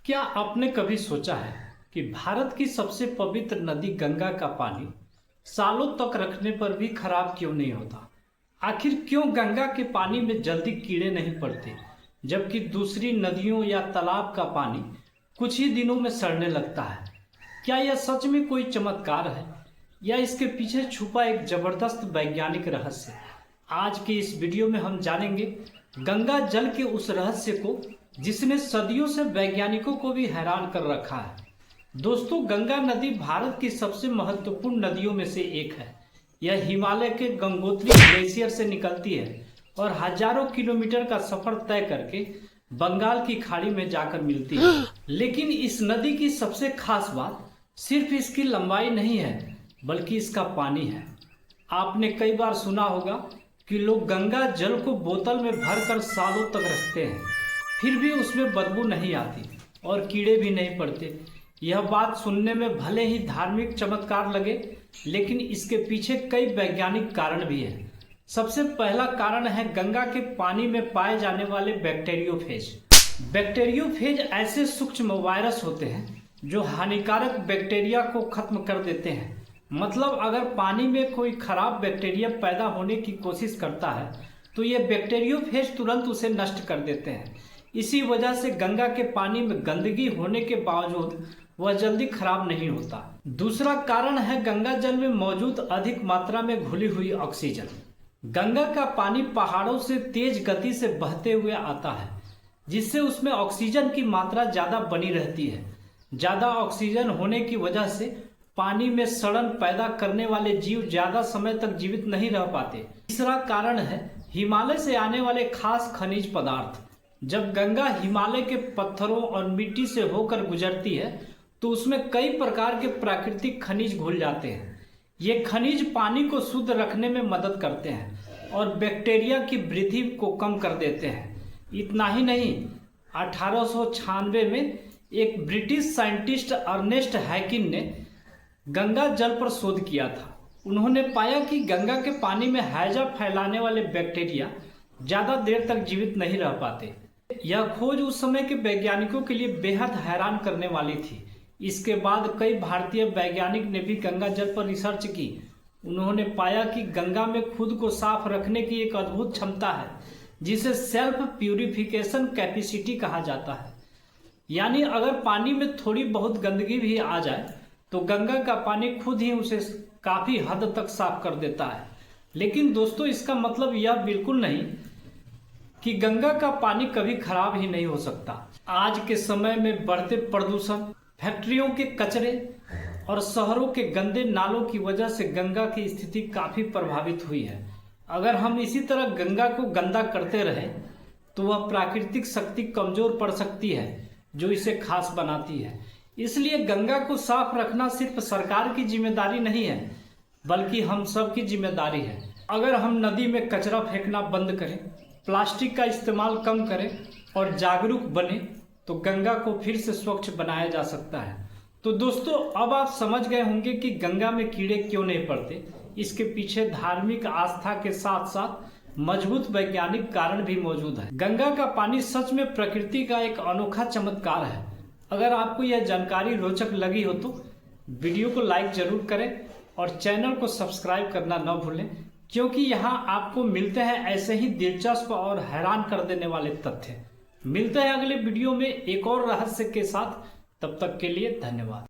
क्या आपने कभी सोचा है कि भारत की सबसे पवित्र नदी गंगा का पानी सालों तक रखने पर भी खराब क्यों नहीं होता? आखिर क्यों गंगा के पानी में जल्दी कीड़े नहीं पड़ते, जबकि दूसरी नदियों या तालाब का पानी कुछ ही दिनों में सड़ने लगता है? क्या यह सच में कोई चमत्कार है या इसके पीछे छुपा एक जबरदस्त वैज्ञानिक रहस्य? आज के इस वीडियो में हम जानेंगे गंगा जल के उस रहस्य को जिसने सदियों से वैज्ञानिकों को भी हैरान कर रखा है। दोस्तों, गंगा नदी भारत की सबसे महत्वपूर्ण नदियों में से एक है। यह हिमालय के गंगोत्री ग्लेशियर से निकलती है और हजारों किलोमीटर का सफर तय करके बंगाल की खाड़ी में जाकर मिलती है। लेकिन इस नदी की सबसे खास बात सिर्फ इसकी लंबाई नहीं है, बल्कि इसका पानी है। आपने कई बार सुना होगा कि लोग गंगा जल को बोतल में भरकर सालों तक रखते हैं, फिर भी उसमें बदबू नहीं आती और कीड़े भी नहीं पड़ते। यह बात सुनने में भले ही धार्मिक चमत्कार लगे, लेकिन इसके पीछे कई वैज्ञानिक कारण भी हैं। सबसे पहला कारण है गंगा के पानी में पाए जाने वाले बैक्टीरियोफेज। बैक्टीरियोफेज ऐसे सूक्ष्म वायरस होते हैं जो हानिकारक बैक्टीरिया को खत्म कर देते हैं। मतलब अगर पानी में कोई खराब बैक्टीरिया पैदा होने की कोशिश करता है तो ये बैक्टीरियोफेज तुरंत उसे नष्ट कर देते हैं। इसी वजह से गंगा के पानी में गंदगी होने के बावजूद वह जल्दी खराब नहीं होता। दूसरा कारण है गंगा जल में मौजूद अधिक मात्रा में घुली हुई ऑक्सीजन। गंगा का पानी पहाड़ों से तेज गति से बहते हुए आता है, जिससे उसमें ऑक्सीजन की मात्रा ज्यादा बनी रहती है। ज्यादा ऑक्सीजन होने की वजह से पानी में सड़न पैदा करने वाले जीव ज्यादा समय तक जीवित नहीं रह पाते। तीसरा कारण है हिमालय से आने वाले खास खनिज पदार्थ। जब गंगा हिमालय के पत्थरों और मिट्टी से होकर गुजरती है तो उसमें कई प्रकार के प्राकृतिक खनिज घुल जाते हैं। ये खनिज पानी को शुद्ध रखने में मदद करते हैं और बैक्टीरिया की वृद्धि को कम कर देते हैं। इतना ही नहीं, 1896 में एक ब्रिटिश साइंटिस्ट अर्नेस्ट हैकिन ने गंगा जल पर शोध किया था। उन्होंने पाया कि गंगा के पानी में हैजा फैलाने वाले बैक्टीरिया ज्यादा देर तक जीवित नहीं रह पाते। यह खोज उस समय के वैज्ञानिकों के लिए बेहद हैरान करने वाली थी। इसके बाद कई भारतीय वैज्ञानिक ने भी गंगा जल पर रिसर्च की। उन्होंने पाया कि गंगा में खुद को साफ रखने की एक अद्भुत क्षमता है, जिसे सेल्फ प्यूरिफिकेशन कैपेसिटी कहा जाता है। यानी अगर पानी में थोड़ी बहुत गंदगी भी आ जाए तो गंगा का पानी खुद ही उसे काफी हद तक साफ कर देता है। लेकिन दोस्तों, इसका मतलब यह बिल्कुल नहीं कि गंगा का पानी कभी खराब ही नहीं हो सकता। आज के समय में बढ़ते प्रदूषण, फैक्ट्रियों के कचरे और शहरों के गंदे नालों की वजह से गंगा की स्थिति काफी प्रभावित हुई है। अगर हम इसी तरह गंगा को गंदा करते रहे तो वह प्राकृतिक शक्ति कमजोर पड़ सकती है जो इसे खास बनाती है। इसलिए गंगा को साफ रखना सिर्फ सरकार की जिम्मेदारी नहीं है, बल्कि हम सब की जिम्मेदारी है। अगर हम नदी में कचरा फेंकना बंद करें, प्लास्टिक का इस्तेमाल कम करें और जागरूक बने तो गंगा को फिर से स्वच्छ बनाया जा सकता है। तो दोस्तों, अब आप समझ गए होंगे कि गंगा में कीड़े क्यों नहीं पड़ते। इसके पीछे धार्मिक आस्था के साथ साथ मजबूत वैज्ञानिक कारण भी मौजूद है। गंगा का पानी सच में प्रकृति का एक अनोखा चमत्कार है। अगर आपको यह जानकारी रोचक लगी हो तो वीडियो को लाइक जरूर करें और चैनल को सब्सक्राइब करना न भूलें, क्योंकि यहाँ आपको मिलते हैं ऐसे ही दिलचस्प और हैरान कर देने वाले तथ्य। मिलते हैं अगले वीडियो में एक और रहस्य के साथ। तब तक के लिए धन्यवाद।